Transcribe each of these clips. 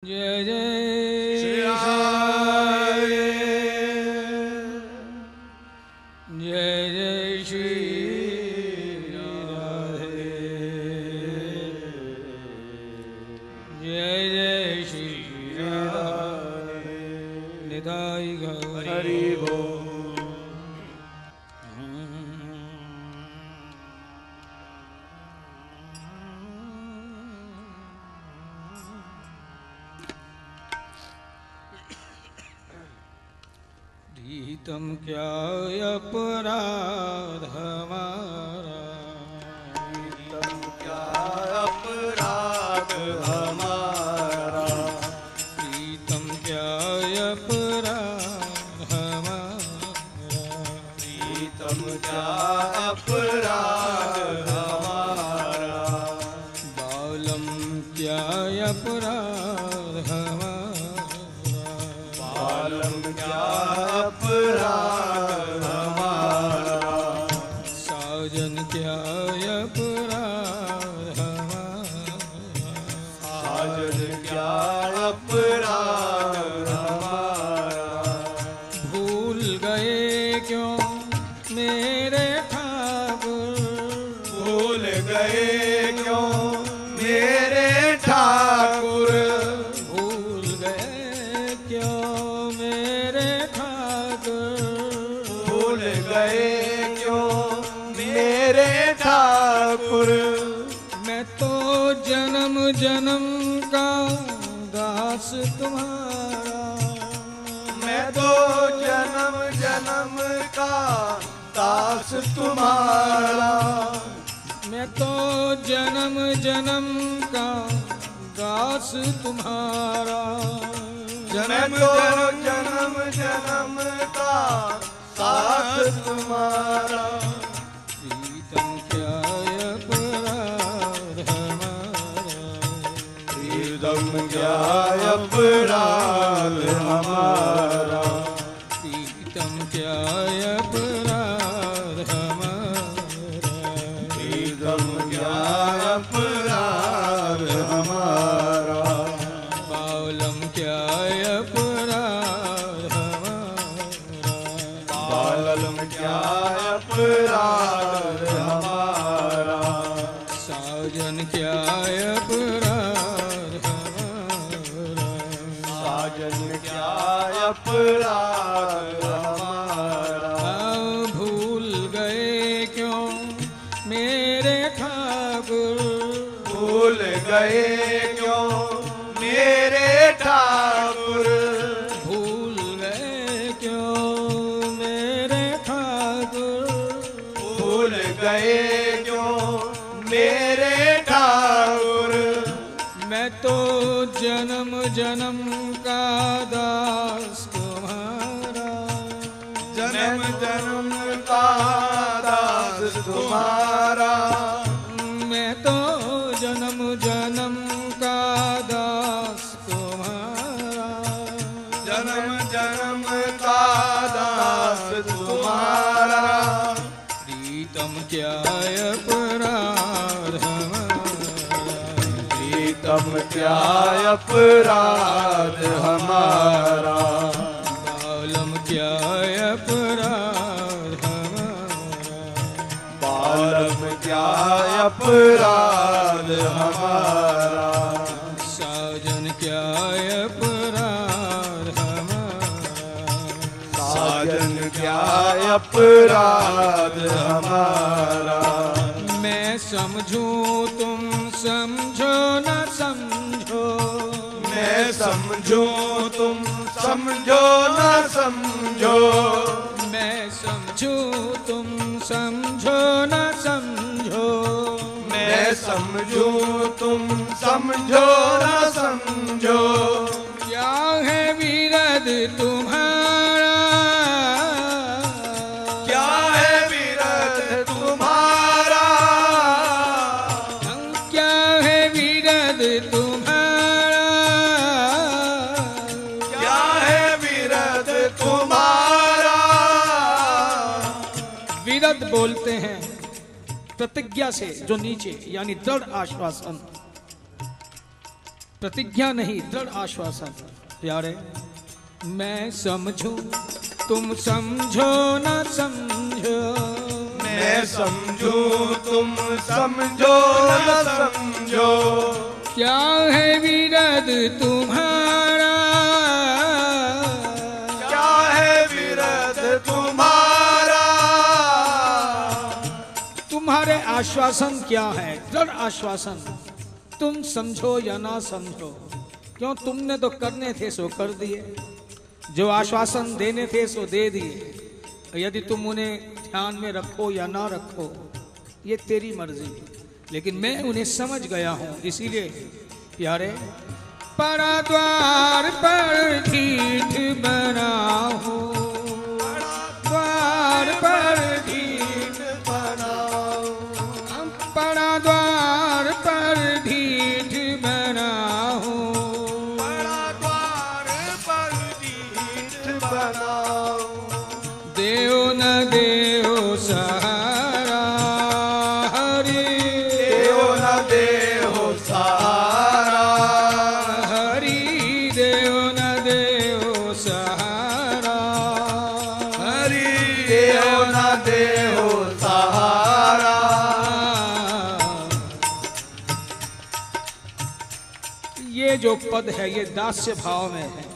जय जय श्री राम, जय जय श्री राधे, जय जय श्री राधे। निताई गौर हरि बोल। प्रीतम क्या अपराध हमारा, प्रीतम क्या अपराध हमारा, प्रीतम क्या अपराध हमारा, प्रीतम क्या अपराध हमारा, बालम क्या अपराध हमारा, बालम क्या अपराध हमारा, साजन क्या अपराध हमारा, साजन क्या अपराध हमारा, भूल गए क्यों मेरे ठाकुर, भूल गए क्यों मेरे ठाकुर, भूल गए क्यों मेरे ठाकुर, भूल गए क्यों मेरे ठाकुर, मैं तो जन्म जन्म का दास तुम्हारा, मैं तो जन्म जन्म का दास तुम्हारा, मैं तो जन्म जन्म का दास तुम्हारा, जन्म जन्म जन्म का दास तुम्हारा, प्रीतम क्या अपराध हमारा, प्रीतम क्या अपराध हमारा, प्रीतम क्या अपराध हमारा, प्रीतम क्या अपराध हमारा, बालम क्या अपराध हमारा, बालम क्या अपराध हमारा, साजन क्या अपराध हमारा, साजन क्या अपराध हमारा, भूल गए क्यों मेरे ठाकुर, भूल गए क्यों मेरे ठाकुर, भूल गए क्यों मेरे ठाकुर, भूल गए क्यों मेरे ठाकुर, मैं तो जन्म जन्म का दास तुम्हारा, जन्म जन्म का दास तुम्हारा, मैं तो जन्म जन्म का दास तुम्हारा, जन्म जन्म का दास तुम्हारा, प्रीतम क्या अपराध हमारा, प्रीतम क्या अपराध हमारा, बालम क्या अपराध हमारा, बालम क्या अपराध हमारा, साजन क्या अपराध हमारा, साजन क्या अपराध हमारा, मैं समझूं तुम समझो न समझो, मैं समझूं तुम समझो न समझो, मैं समझूं तुम समझो न समझो, मैं समझूं तुम समझो न समझो, क्या है विरद तुम्हारा, क्या है विरद तुम्हारा, क्या है विरद तुम्हारा, क्या है विरद तुम्हारा, विरद बोलते हैं प्रतिज्ञा से जो नीचे यानी दृढ़ आश्वासन, प्रतिज्ञा नहीं, दृढ़ आश्वासन। प्यारे, मैं समझूं तुम समझो न समझो, मैं समझूं तुम समझो न समझो, क्या है विरद तुम्हारा, क्या है विरद तुम्हारा, तुम्हारे आश्वासन क्या है, दृढ़ आश्वासन। तुम समझो या ना समझो, क्यों तुमने तो करने थे सो कर दिए, जो आश्वासन देने थे सो दे दिए। यदि तुम उन्हें ध्यान में रखो या ना रखो ये तेरी मर्जी, लेकिन मैं उन्हें समझ गया हूं। इसीलिए प्यारे, परा द्वार पर ढीठ बना हूं, द्वार पर ढीठ बना, परा द्वार पर ढीठ बना हूं, द्वार पर ढीठ बना, देव न देव सहारा, हरि देव न देव सहारा, हरि देव न देव सहारा, हरि देव न देव सहारा। ये जो पद है ये दास्य भाव में है।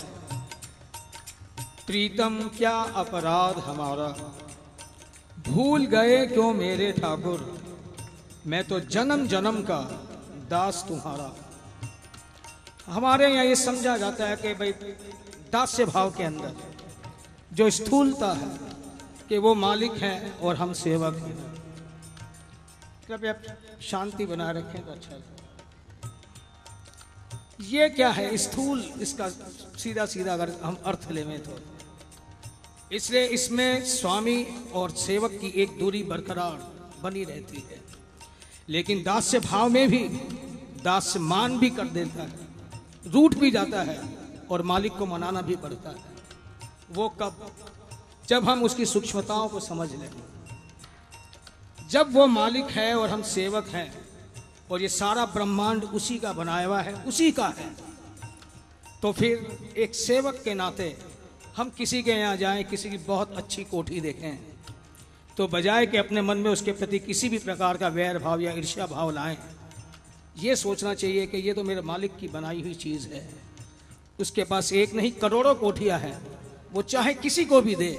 प्रीतम क्या अपराध हमारा, भूल गए क्यों मेरे ठाकुर, मैं तो जन्म जन्म का दास तुम्हारा। हमारे यहाँ ये समझा जाता है कि भाई दास्य भाव के अंदर जो स्थूलता है कि वो मालिक है और हम सेवक हैं। कृपया शांति बनाए रखें तो अच्छा है। ये क्या है स्थूल, इसका सीधा सीधा अगर हम अर्थ लें तो इसलिए इसमें स्वामी और सेवक की एक दूरी बरकरार बनी रहती है, लेकिन दास्य भाव में भी दास्य मान भी कर देता है, रूठ भी जाता है और मालिक को मनाना भी पड़ता है। वो कब? जब हम उसकी सूक्ष्मताओं को समझ लें। जब वो मालिक है और हम सेवक हैं और ये सारा ब्रह्मांड उसी का बनाया हुआ है, उसी का है, तो फिर एक सेवक के नाते हम किसी के यहाँ जाएं, किसी की बहुत अच्छी कोठी देखें, तो बजाय कि अपने मन में उसके प्रति किसी भी प्रकार का वैर भाव या ईर्ष्या भाव लाएं, ये सोचना चाहिए कि ये तो मेरे मालिक की बनाई हुई चीज़ है। उसके पास एक नहीं करोड़ों कोठियाँ हैं, वो चाहे किसी को भी दे,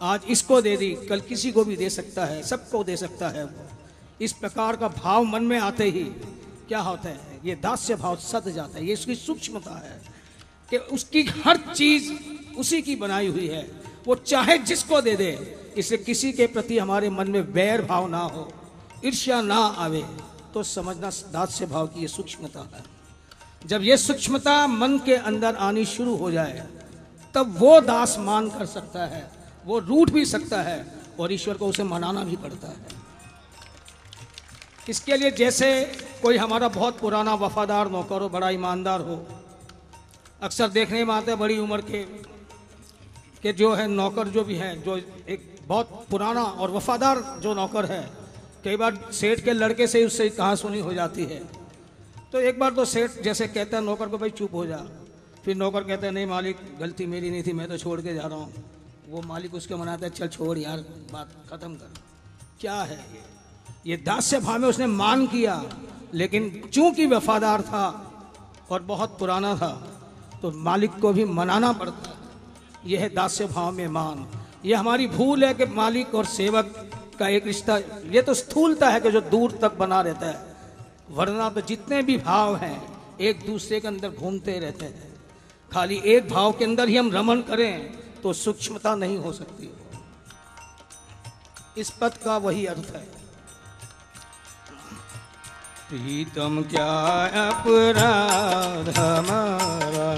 आज इसको दे दी कल किसी को भी दे सकता है, सबको दे सकता है। वो इस प्रकार का भाव मन में आते ही क्या होता है, ये दास्य भाव सद जाता है। ये उसकी सूक्ष्मता है कि उसकी हर चीज़ उसी की बनाई हुई है, वो चाहे जिसको दे दे। इसलिए किसी के प्रति हमारे मन में वैर भाव ना हो, ईर्ष्या ना आवे, तो समझना दास्य भाव की ये सूक्ष्मता है। जब ये सूक्ष्मता मन के अंदर आनी शुरू हो जाए, तब वो दास मान कर सकता है, वो रूठ भी सकता है और ईश्वर को उसे मनाना भी पड़ता है। इसके लिए जैसे कोई हमारा बहुत पुराना वफादार नौकर हो, बड़ा ईमानदार हो, अक्सर देखने में आते हैं बड़ी उम्र के जो है नौकर जो भी हैं, जो एक बहुत पुराना और वफादार जो नौकर है, कई बार सेठ के लड़के से उससे कहा सुनी हो जाती है। तो एक बार तो सेठ जैसे कहता है नौकर को, भाई चुप हो जा, फिर नौकर कहता है नहीं मालिक गलती मेरी नहीं थी, मैं तो छोड़ के जा रहा हूँ। वो मालिक उसके मनाता है चल छोड़ यार, बात खत्म कर। क्या है ये दास्य भाव में उसने मान किया, लेकिन चूंकि वफादार था और बहुत पुराना था, तो मालिक को भी मनाना पड़ता है। यह है दास्य भाव में मान। ये हमारी भूल है कि मालिक और सेवक का एक रिश्ता, ये तो स्थूलता है कि जो दूर तक बना रहता है, वरना तो जितने भी भाव हैं एक दूसरे के अंदर घूमते रहते हैं। खाली एक भाव के अंदर ही हम रमण करें तो सूक्ष्मता नहीं हो सकती। इस पद का वही अर्थ है। प्रीतम क्या अपराध हमारा,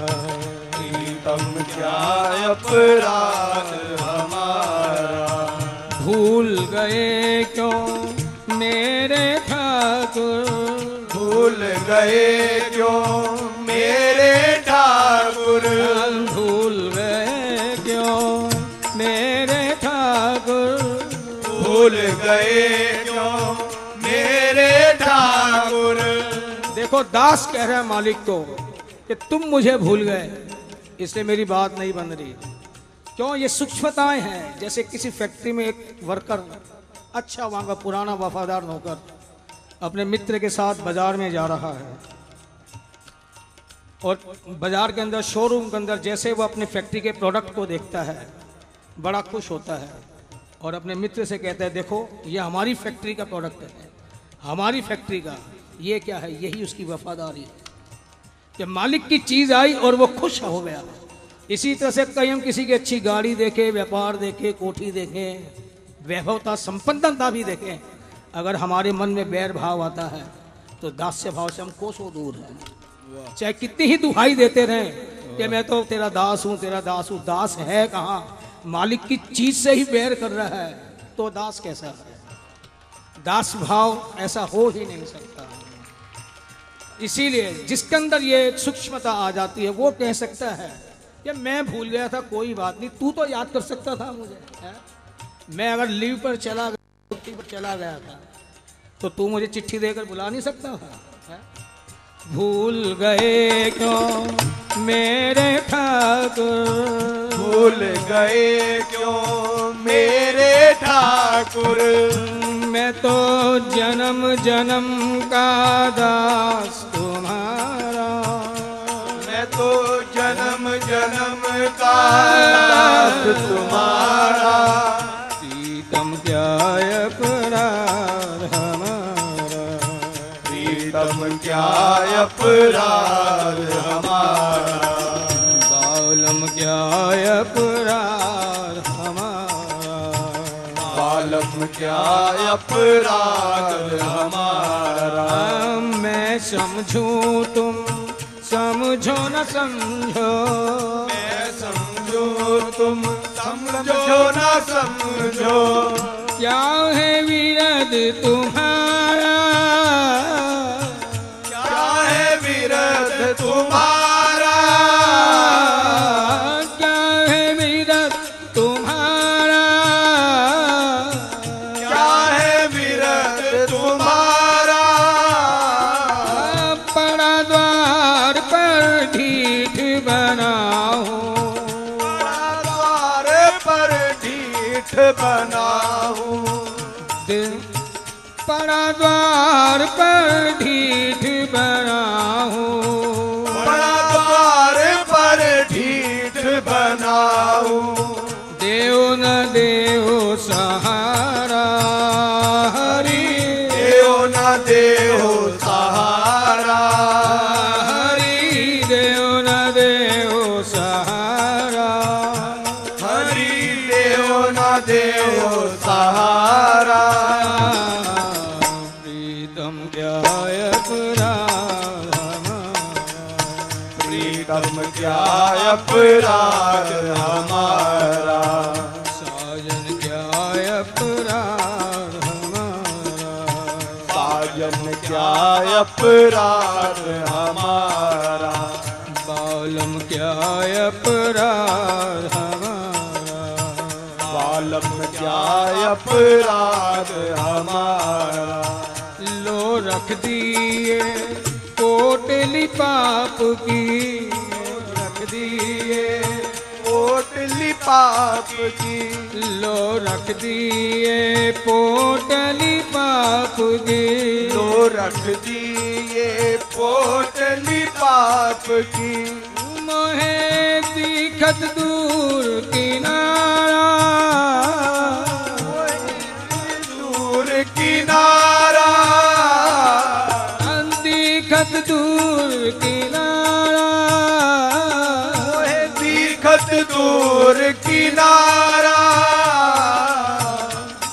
प्रीतम क्या अपराध हमारा, भूल गए क्यों मेरे ठाकुर, भूल गए क्यों मेरे ठाकुर, भूल गए क्यों मेरे ठाकुर, भूल गए क्यों मेरे ठाकुर। देखो दास कह रहा है मालिक को कि तुम मुझे भूल गए, इसलिए मेरी बात नहीं बन रही। क्यों? ये सूक्ष्मताएं हैं। जैसे किसी फैक्ट्री में एक वर्कर, अच्छा वहाँ का पुराना वफादार नौकर, अपने मित्र के साथ बाजार में जा रहा है और बाजार के अंदर, शोरूम के अंदर जैसे वो अपने फैक्ट्री के प्रोडक्ट को देखता है बड़ा खुश होता है और अपने मित्र से कहता है, देखो ये हमारी फैक्ट्री का प्रोडक्ट है, हमारी फैक्ट्री का। ये क्या है? यही उसकी वफादारी है कि मालिक की चीज़ आई और वो खुश हो गया। इसी तरह से कहीं हम किसी की अच्छी गाड़ी देखें, व्यापार देखें, कोठी देखें, वैभवता संपन्नता भी देखें, अगर हमारे मन में बैर भाव आता है तो दास्य भाव से हम कोसों दूर हैं। चाहे कितनी ही दुहाई देते रहें कि मैं तो तेरा दास हूँ, तेरा दास हूँ, दास है कहाँ? मालिक की चीज से ही बैर कर रहा है तो दास कैसा है? दास भाव ऐसा हो ही नहीं सकता। इसीलिए जिसके अंदर ये सूक्ष्मता आ जाती है वो कह सकता है कि मैं भूल गया था, कोई बात नहीं, तू तो याद कर सकता था मुझे, है? मैं अगर लीव पर चला गया, छुट्टी पर चला गया था, तो तू मुझे चिट्ठी देकर बुला नहीं सकता था, है? भूल गए क्यों मेरे ठाकुर, भूल गए क्यों मेरे ठाकुर, मैं तो जन्म जन्म का दास तुम्हारा, मैं तो जन्म जन्म का दास तुम्हारा, प्रीतम क्या अपराध हमारा, प्रीतम क्या अपराध हमारा, बालम क्या अपराध हमारा, बालम क्या अपराध हमारा, मैं समझूं तुम समझो न समझो, मैं समझो तुम समझो न समझो, क्या है विरद तुम्हारा, क्या है विरद तुम्हारा, क्या है विरद तुम्हारा, क्या है विरद तुम्हारा, पड़ा द्वार पर ढीठ बनाओ, द्वार पर ढीठ बनाऊं, पड़ा द्वार पर ढीठ बनाओ, बड़ा द्वार पर ढीठ बनाऊं, देव न देव सहारा, हरि देव न देव सहारा, हरि देव न देव सहारा, हरि देव न देव सहारा, प्रीतम क्या अपराध हमारा, प्रीतम क्या अपराध हमारा, साजन क्या अपराध हमारा, साजन क्या अपराध हमारा, बालम क्या अपराध हमारा, बालम क्या अपराध हमारा, लो रख दिए कोटली पाप की, रख दिए पोटली पाप की, लो रख दिए पोटली पाप की, लो रख दिए पोटली पाप की, मोहे दिखत दूर किनारा, दूर किनारा, दिखत दूर किनारा, दिखत दूर किनारा,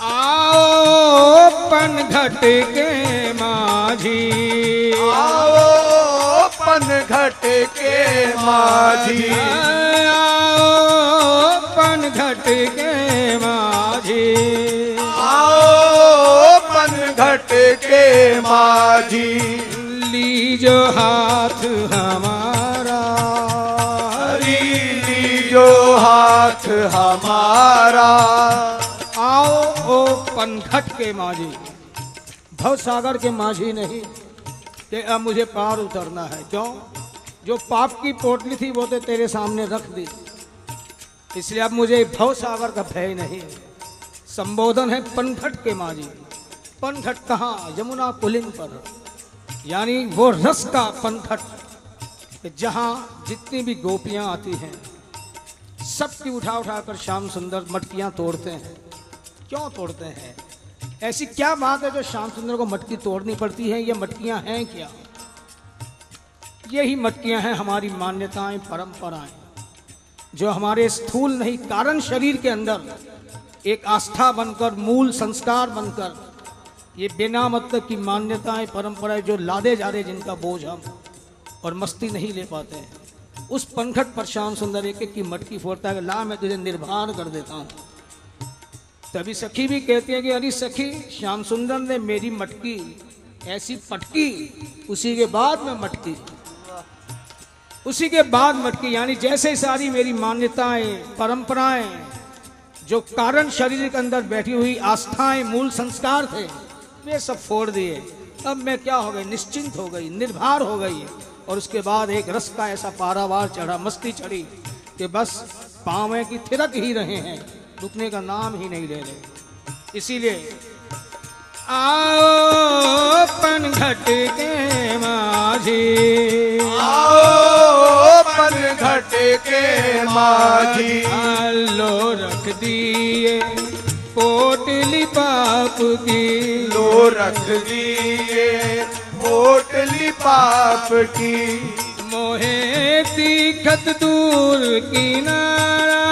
आओ पनघट के माझी, आओ पनघट के माझी, आओ पनघट के माझी, आओ पनघट के माझी, लीजो हाथ हमारा, हरी लीजो हाथ हमारा, आओ ओ पनघट के माझी, भव सागर के माझी नहीं कि अब मुझे पार उतरना है। क्यों? जो पाप की पोटली थी वो तो तेरे सामने रख दी, इसलिए अब मुझे भव सागर का भय नहीं। संबोधन है पनघट के माझी। पनघट कहाँ? यमुना पुलिन पर, यानी वो रस का पनघट जहां जितनी भी गोपियां आती हैं सबकी उठा उठा कर श्याम सुंदर मटकियां तोड़ते हैं। क्यों तोड़ते हैं? ऐसी क्या बात है जो श्याम सुंदर को मटकी तोड़नी पड़ती है? ये मटकियां हैं क्या? यही मटकियां हैं हमारी मान्यताएं, परंपराएं, जो हमारे स्थूल नहीं कारण शरीर के अंदर एक आस्था बनकर, मूल संस्कार बनकर, ये बिना मतलब की मान्यताएं, परंपराएं जो लादे जा रहे, जिनका बोझ हम और मस्ती नहीं ले पाते हैं, उस पनघट पर श्याम सुंदर एक एक की मटकी फोड़ता है। ला, मैं तुझे निर्भर कर देता हूं। तभी सखी भी कहती है कि अरे सखी, श्याम सुंदर ने मेरी मटकी ऐसी पटकी, उसी के बाद में मटकी, उसी के बाद मटकी, यानी जैसे सारी मेरी मान्यताएं, परंपराएं, जो कारण शरीर के अंदर बैठी हुई आस्थाएं, मूल संस्कार थे, वे सब फोड़ दिए। अब मैं क्या हो गई? निश्चिंत हो गई, निर्भर हो गई। और उसके बाद एक रस का ऐसा पारावार चढ़ा, मस्ती चढ़ी कि बस पांव की थिरक ही रहे हैं, रुकने का नाम ही नहीं ले रहे। इसीलिए आओ पनघट के माझी, आओ पनघट के माझी, लो रख दिए पोटली पाप की, लो रख दिए पोटली पाप की, मोहे तीखत दूर किनारा,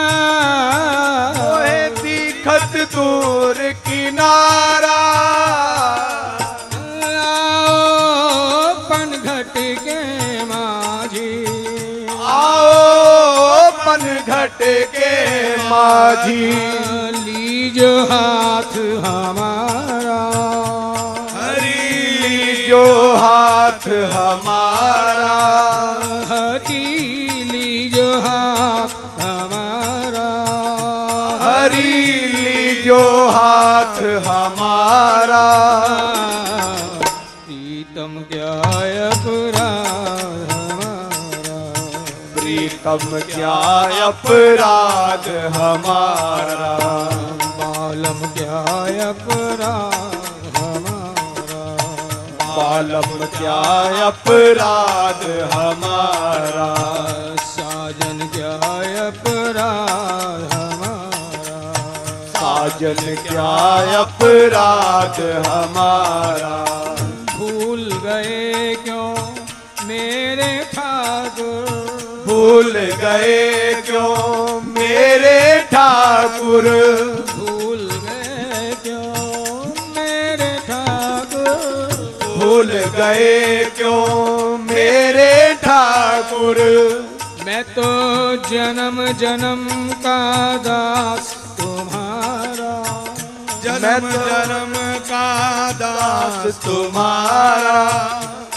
मोहे तीखत दूर किनारा, आओ पनघट के माझी, आओ पनघट के माझी, लीजो हाथ हमारा, हरी जो हाथ हमारा, हरी लीजो हाथ हमारा, हरी जो हाथ हमारा, प्रीतम क्या अपराध हमारा, प्रीतम क्या अपराध हमारा, बालम क्या अपराध हमारा, बालम क्या अपराध हमारा, साजन क्या अपराध हमारा, साजन क्या अपराध हमारा, भूल गए क्यों मेरे ठाकुर, भूल गए क्यों मेरे ठाकुर, भूल गए क्यों मेरे ठाकुर, भूल गए क्यों मेरे ठाकुर, मैं तो जन्म जन्म का दास तुम्हारा, जन्म जन्म का दास तुम्हारा,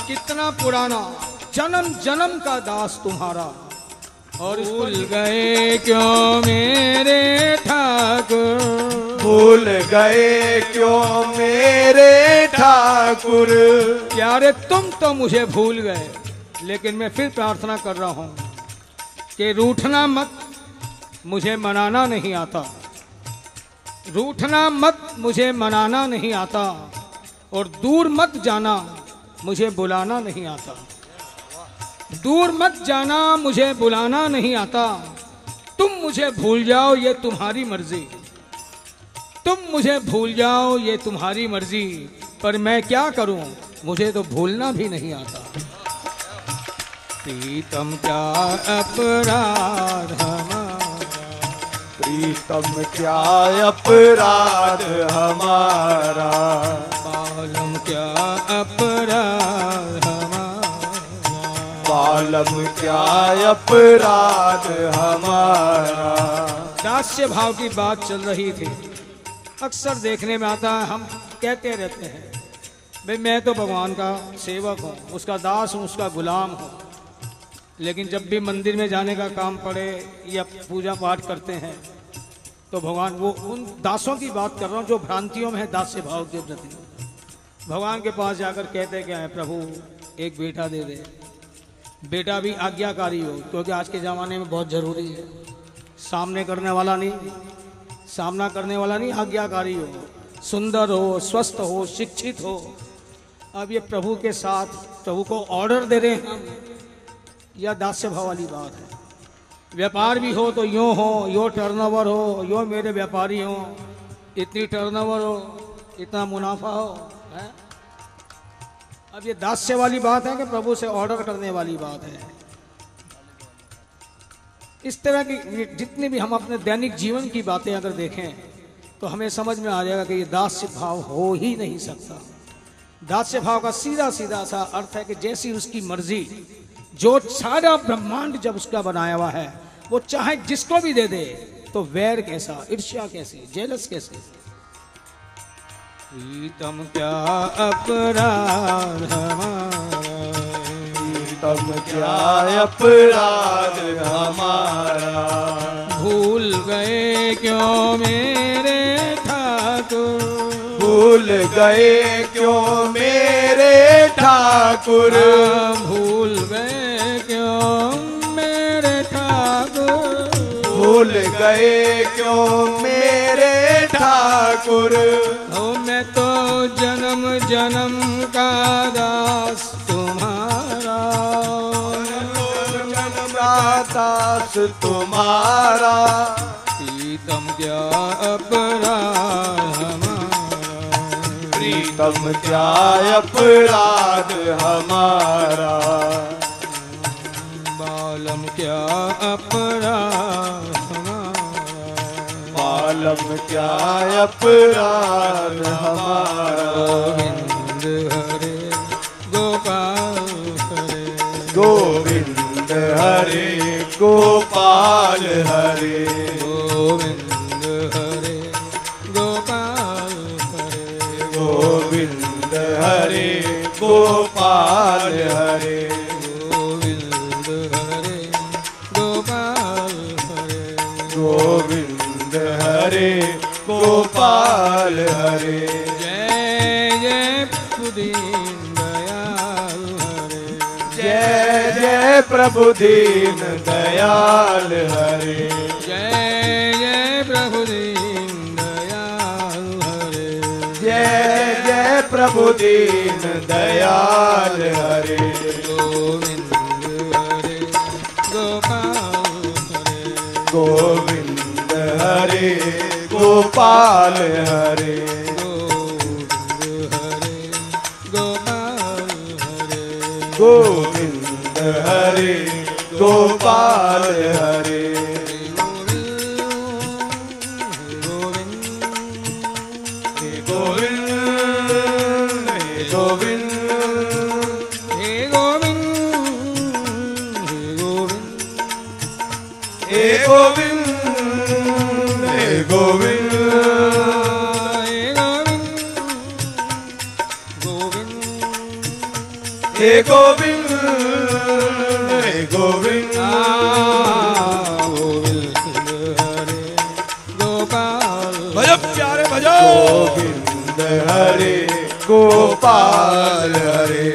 कितना पुराना, जन्म जन्म का दास तुम्हारा। और भूल गए क्यों मेरे ठाकुर, भूल गए क्यों मेरे ठाकुर, क्या रे तुम तो मुझे भूल गए, लेकिन मैं फिर प्रार्थना कर रहा हूं कि रूठना मत, मुझे मनाना नहीं आता, रूठना मत, मुझे मनाना नहीं आता, और दूर मत जाना, मुझे बुलाना नहीं आता, दूर मत जाना, मुझे बुलाना नहीं आता, तुम मुझे भूल जाओ ये तुम्हारी मर्जी, तुम मुझे भूल जाओ ये तुम्हारी मर्जी, पर मैं क्या करूं, मुझे तो भूलना भी नहीं आता। प्रीतम क्या अपराध हमारा, प्रीतम क्या अपराध हमारा, बालम क्या अपराध हमारा, बालम क्या अपराध हमारा। दास्य भाव की बात चल रही थी। अक्सर देखने में आता है, हम कहते रहते हैं भाई मैं तो भगवान का सेवक हूँ, उसका दास हूँ, उसका गुलाम हूँ, लेकिन जब भी मंदिर में जाने का काम पड़े या पूजा पाठ करते हैं तो भगवान, वो उन दासों की बात कर रहा हूँ जो भ्रांतियों में है दास्य भाव के प्रति, भगवान के पास जाकर कहते क्या है, प्रभु एक बेटा दे दे, बेटा भी आज्ञाकारी हो, क्योंकि आज के ज़माने में बहुत ज़रूरी है। सामने करने वाला नहीं, सामना करने वाला नहीं, आज्ञाकारी हो, सुंदर हो, स्वस्थ हो, शिक्षित हो। अब ये प्रभु के साथ प्रभु को ऑर्डर दे रहे हैं हम, यह दास्य भाव वाली बात है। व्यापार भी हो तो यूँ हो, यो टर्नओवर हो, यो मेरे व्यापारी हो, इतनी टर्नओवर हो, इतना मुनाफा हो, है? अब ये दास्य वाली बात है कि प्रभु से ऑर्डर करने वाली बात है। इस तरह की जितने भी हम अपने दैनिक जीवन की बातें अगर देखें तो हमें समझ में आ जाएगा कि ये दास्य भाव हो ही नहीं सकता। दास्य भाव का सीधा सीधा सा अर्थ है कि जैसी उसकी मर्जी, जो सारा ब्रह्मांड जब उसका बनाया हुआ है वो चाहे जिसको भी दे दे, तो वैर कैसा, ईर्ष्या कैसी, जेलस कैसे। प्रीतम क्या अपराध हमारा, प्रीतम क्या अपराध हमारा, भूल गए क्यों मेरे ठाकुर, भूल गए क्यों मेरे ठाकुर, भूल गए क्यों मेरे ठाकुर, भूल गए क्यों मेरे ठाकुर। मैं तो जन्म जन्म का दास तुम्हारा, जन्म का दास तुम्हारा, प्रीतम क्या अपराध हमारा, प्रीतम क्या अपराध हमारा, बालम क्या अपराध हमारा, बालम क्या अपराध हमारा। गोविंद हरे गोपाल हरे, गोविंद हरे गोपाल हरे, गोविंद हरे गोपाल हरे, गोविंद हरे गोपाल हरे, गोविंद हरे गोपाल हरे, गोविंद हरे गोपाल हरे। जय जय प्रभु दीन दयाल हरे, जय जय प्रभु दीन दयाल हरे, जय जय प्रभु दीन दयाल हरे, जय जय प्रभु दीन दयाल हरे। गोविंद हरे गोपाल हरे, गोविंद हरे गोपाल हरे, गोविंद हरे गोपाल हरे, गोविंद गोविंद हे गोविंद, हे गोविंद हे गोविंद हे गोविंद, गोविंद हे गोविंद हे गोविंद, गोविंद हरे गोपाल, भजो प्यारे भजो। गोविंद हरे गोपाल हरे,